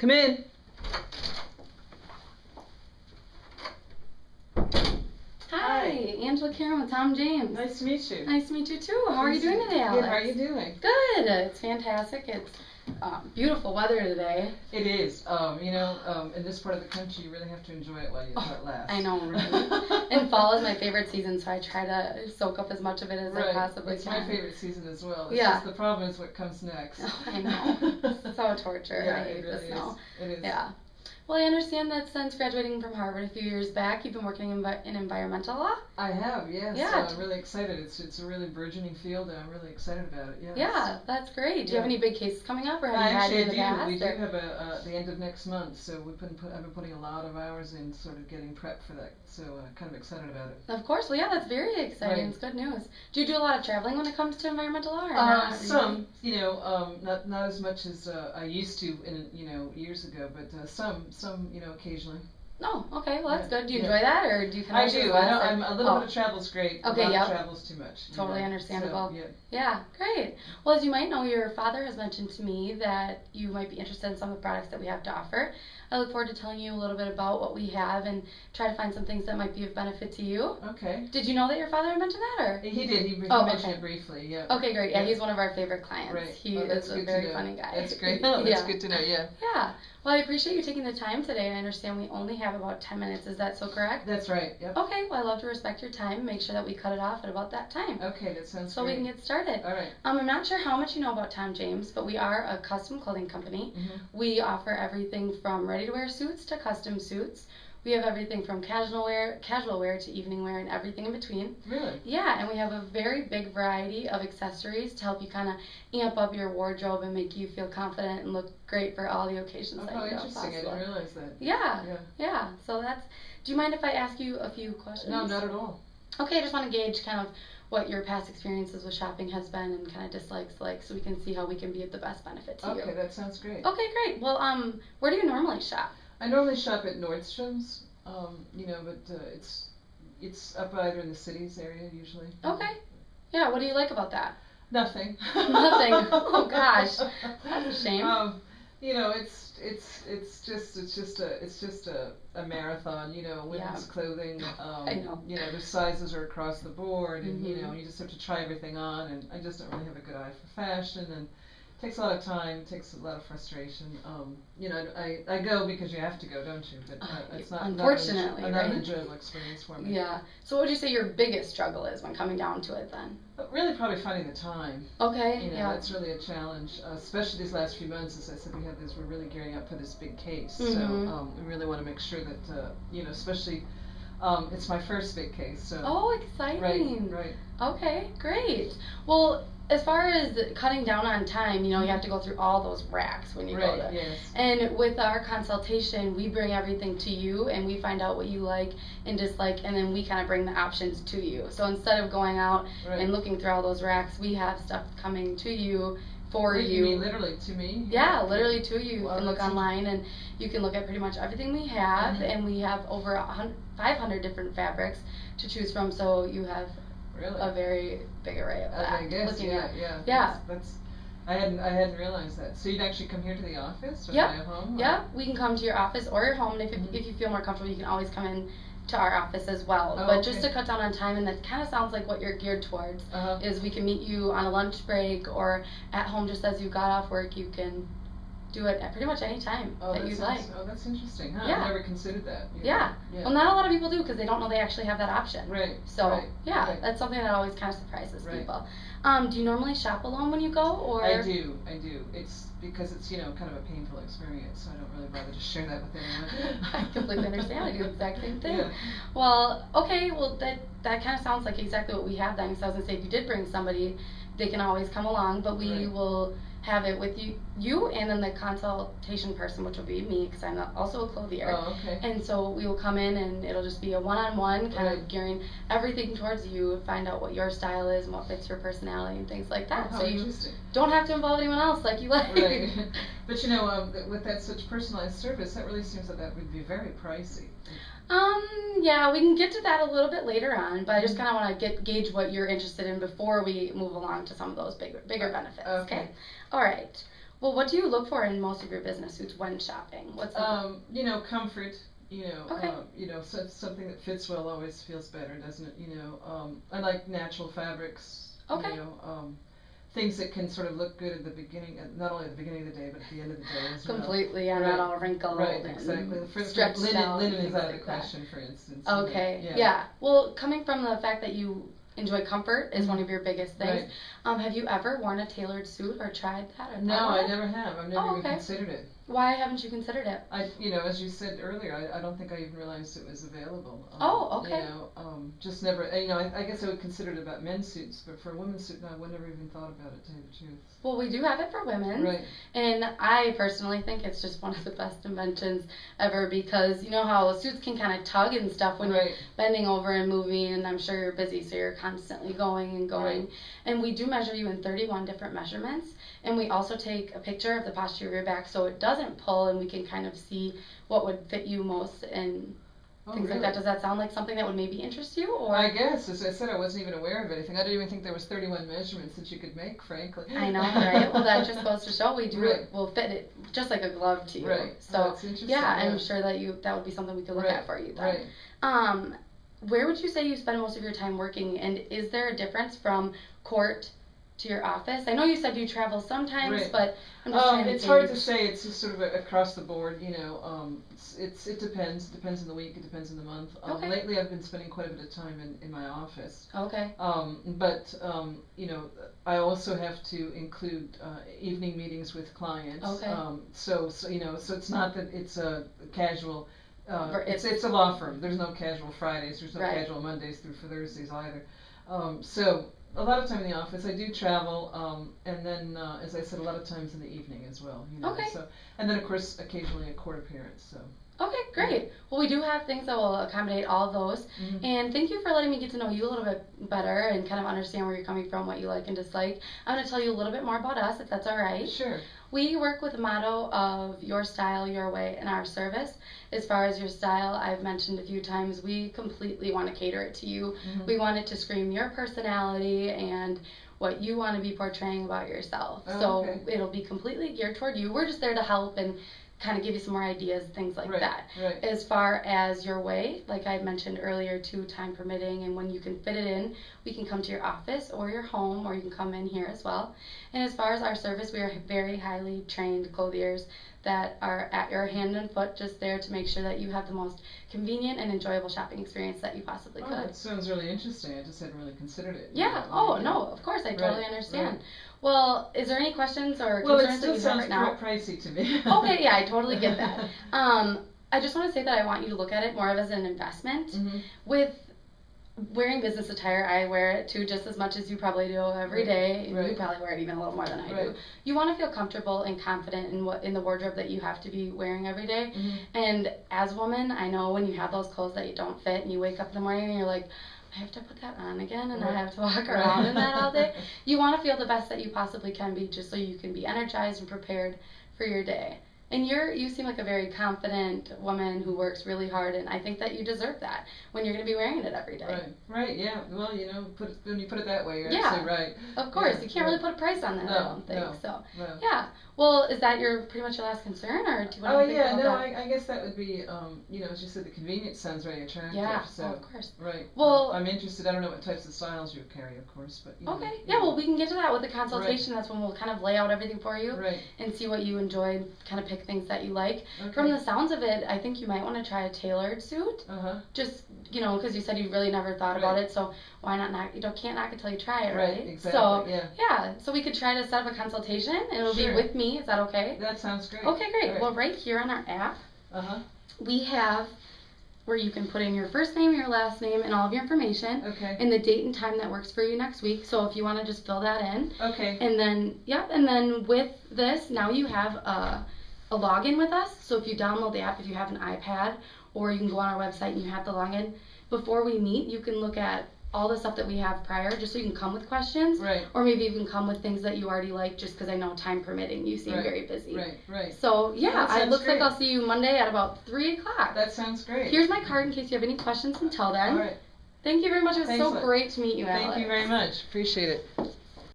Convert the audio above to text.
Come in. Hi, Angela Karen with Tom James. Nice to meet you. Nice to meet you too. How are you doing today, Alex? Good. How are you doing? Good. It's fantastic. It's beautiful weather today. It is. In this part of the country, you really have to enjoy it while it lasts. I know, right? And fall is my favorite season, so I try to soak up as much of it as I possibly it's can. It's my favorite season as well. It's yeah. just the problem is what comes next. Oh, I know. So torture. Yeah, I hate really the snow. It is. Yeah. Well, I understand that since graduating from Harvard a few years back, you've been working in environmental law? I have, yes. Yeah. I'm really excited. It's a really burgeoning field, and I'm really excited about it. Yes. Yeah, that's great. Do you have any big cases coming up, or have you had Actually, in the past? We do have the end of next month, so I've been putting a lot of hours in sort of getting prepped for that, so kind of excited about it. Of course. Well, yeah, that's very exciting. Right. It's good news. Do you do a lot of traveling when it comes to environmental law, or not? Some, not as much as I used to years ago, but some, occasionally. Oh, okay. Well, that's good. Do you enjoy that, or do you kind of? I do. A little bit of travel's great. Okay, a lot of travel's too much. Totally understandable. So, yeah, great. Well, as you might know, your father has mentioned to me that you might be interested in some of the products that we have to offer. I look forward to telling you a little bit about what we have and try to find some things that might be of benefit to you. Okay. Did you know that your father had mentioned that, or? He did. He mentioned it briefly. Yeah. Okay, great. Yeah, he's one of our favorite clients. Right. He is a very funny guy. That's great. That's good to know. Yeah. Yeah. Well, I appreciate you taking the time today, and I understand we only have about 10 minutes. Is that so correct? That's right. Yep. Okay. Well, I love to respect your time and make sure that we cut it off at about that time. Okay, that sounds so great. We can get started. All right. I'm not sure how much you know about Tom James, but we are a custom clothing company. Mm-hmm. We offer everything from ready-to-wear suits to custom suits. We have everything from casual wear to evening wear and everything in between. Really? Yeah, and we have a very big variety of accessories to help you kind of amp up your wardrobe and make you feel confident and look great for all the occasions that you have interesting. possible. I didn't realize that. Yeah. So do you mind if I ask you a few questions? No, not at all. Okay, I just want to gauge kind of what your past experiences with shopping has been and kind of dislikes so we can see how we can be of the best benefit to you. Okay, that sounds great. Okay, great. Well, where do you normally shop? I normally shop at Nordstrom's, but it's up either in the cities area usually. Okay. Yeah, what do you like about that? Nothing. Nothing. Oh gosh, that's a shame. It's just a marathon. Women's clothing. I know. The sizes are across the board, and Mm-hmm. you just have to try everything on. And I just don't really have a good eye for fashion, and it takes a lot of time. It takes a lot of frustration. I go because you have to go, don't you? But it's not. Unfortunately, not an enjoyable experience for me. Yeah. So, what would you say your biggest struggle is when coming down to it, then? But really, probably finding the time. Okay. That's really a challenge, especially these last few months. As I said, we're really gearing up for this big case. Mm-hmm. So we really want to make sure that especially. It's my first big case, so. Oh, exciting! Right. Okay, great. Well, as far as cutting down on time, you have to go through all those racks when you go there. Yes. And with our consultation, we bring everything to you, and we find out what you like and dislike, and then we kind of bring the options to you. So instead of going out and looking through all those racks, we have stuff coming to you. For you. You mean literally to me? Yeah, literally to you. You Wow, can look online and you can look at pretty much everything we have, Mm-hmm. and we have over 500 different fabrics to choose from, so you have a very big array of that. I guess, Yeah. That's I hadn't realized that. So you'd actually come here to the office or Yep. home? Yeah, we can come to your office or your home, and if you feel more comfortable, you can always come in to our office as well. Oh, but okay. just to cut down on time, and that kind of sounds like what you're geared towards, Uh-huh. is we can meet you on a lunch break or at home just as you got off work. You can do it at pretty much any time that you'd like. Oh, that's interesting. Huh? Yeah. I've never considered that. Yeah. Well, not a lot of people do because they don't know they actually have that option. Right. So, right. yeah, right. that's something that always kind of surprises Right. people. Do you normally shop alone when you go, or? I do. It's because it's kind of a painful experience, so I don't really bother to share that with anyone. I completely understand. I do the exact same thing. Yeah. Well, okay. Well, that kind of sounds like exactly what we have then. So I was gonna say, if you did bring somebody, they can always come along, but we will have it with you and then the consultation person, which will be me, because I'm also a clothier. Oh, okay. And so we will come in and it'll just be a one-on-one, kind Right. of gearing everything towards you, find out what your style is and what fits your personality and things like that. Oh, so you interesting. don't have to involve anyone else like you like. Right. But with that such personalized service, that really seems that would be very pricey. Yeah, we can get to that a little bit later on, but I just kind of want to gauge what you're interested in before we move along to some of those bigger benefits. Okay. All right. Well, what do you look for in most of your business suits when shopping? What's you know, comfort. Okay. Something that fits well always feels better, doesn't it? I like natural fabrics. Okay. Things that can sort of look good at the beginning, not only at the beginning of the day, but at the end of the day as well. Completely, yeah, Right. not all wrinkled. Right, and exactly. For stretched out. linen and is things out of the like that. question, for instance. Okay, yeah. Well, coming from the fact that you enjoy comfort is one of your biggest things. Right. Have you ever worn a tailored suit or tried that? Or No, I never have. I've never even considered it. Why haven't you considered it? As you said earlier, I don't think I even realized it was available. Okay. Just never. I guess I would consider it about men's suits, but for a women's suit, no, I never even thought about it. To tell you the truth. Well, we do have it for women, right? And I personally think it's just one of the best inventions ever because you know how suits can kind of tug and stuff when you're bending over and moving, and I'm sure you're busy, so you're constantly going and going. Right. And we do measure you in 31 different measurements, and we also take a picture of the posture of your back so it doesn't pull, and we can kind of see what would fit you most and things like that. Does that sound like something that would maybe interest you? Or I guess, as I said, I wasn't even aware of anything. I didn't even think there was 31 measurements that you could make, frankly. I know, right? Well, that just goes to show we do it. We'll fit it just like a glove to you. Right. So that's interesting. yeah, I'm sure that would be something we could look at for you then. Right. Where would you say you spend most of your time working, and is there a difference from court to your office? I know you said you travel sometimes, but I'm just trying to it's hard to say. It's just sort of across the board, it depends. It depends on the week. It depends on the month. Lately, I've been spending quite a bit of time in my office. Okay. But I also have to include evening meetings with clients. Okay. So it's not that it's a casual. It's a law firm. There's no casual Fridays. There's no casual Mondays through Thursdays either. So a lot of time in the office. I do travel, and then, as I said, a lot of times in the evening as well. Okay. So, and then, of course, occasionally a court appearance. So. Okay, great. Well, we do have things that will accommodate all of those. And thank you for letting me get to know you a little bit better and kind of understand where you're coming from, what you like and dislike. I'm going to tell you a little bit more about us, if that's all right. Sure. We work with the motto of your style, your way, and our service. As far as your style, I've mentioned a few times, we completely want to cater it to you. We want it to scream your personality and what you want to be portraying about yourself. So it'll be completely geared toward you. We're just there to help and kind of give you some more ideas, things like that. Right. As far as your way, like I mentioned earlier, too, time permitting, and when you can fit it in, we can come to your office or your home, or you can come in here as well. And as far as our service, we are very highly trained clothiers that are at your hand and foot, just there to make sure that you have the most convenient and enjoyable shopping experience that you possibly could. That sounds really interesting. I just hadn't really considered it. Yeah. No, of course, I totally understand. Well, is there any questions or concerns that you have right now? Well, it still sounds pricey to me. Okay, yeah, I totally get that. I just want to say that I want you to look at it more of as an investment. With wearing business attire, I wear it too just as much as you probably do every day. You probably wear it even a little more than I do. You want to feel comfortable and confident in the wardrobe that you have to be wearing every day. And as a woman, I know when you have those clothes that you don't fit and you wake up in the morning and you're like, I have to put that on again and I have to walk around in that all day. You want to feel the best that you possibly can be just so you can be energized and prepared for your day. And you seem like a very confident woman who works really hard, and I think that you deserve that when you're going to be wearing it every day. Right, yeah. Well, when you put it that way, you're absolutely right. Of course, you can't really put a price on that, I don't think. Yeah. Well, is that pretty much your last concern, or do you want to think about that? I guess that would be, as you said, the convenience sounds very attractive. Yeah, so, of course. Right. Well, I'm interested. I don't know what types of styles you carry, of course, but okay. Yeah, well, we can get to that with the consultation. That's when we'll kind of lay out everything for you and see what you enjoy and kind of pick things that you like. From the sounds of it, I think you might want to try a tailored suit. Just, because you said you really never thought about it, so why not knock? You can't knock until you try it, right? Exactly. So, so we could try to set up a consultation, and it'll be with me. Is that okay? That sounds great. Okay, great. Well, right here on our app, we have where you can put in your first name, your last name, and all of your information. And the date and time that works for you next week. So if you want to just fill that in. And then with this, now you have a login with us. So if you download the app, if you have an iPad, or you can go on our website and you have the login. Before we meet, you can look at all the stuff that we have prior, just so you can come with questions. Or maybe you can come with things that you already like, just because I know time permitting, you seem very busy. So it looks like I'll see you Monday at about 3 o'clock. That sounds great. Here's my card in case you have any questions until then. All right. Thank you very much. It was so great to meet you, Alex. Thank you very much. Appreciate it.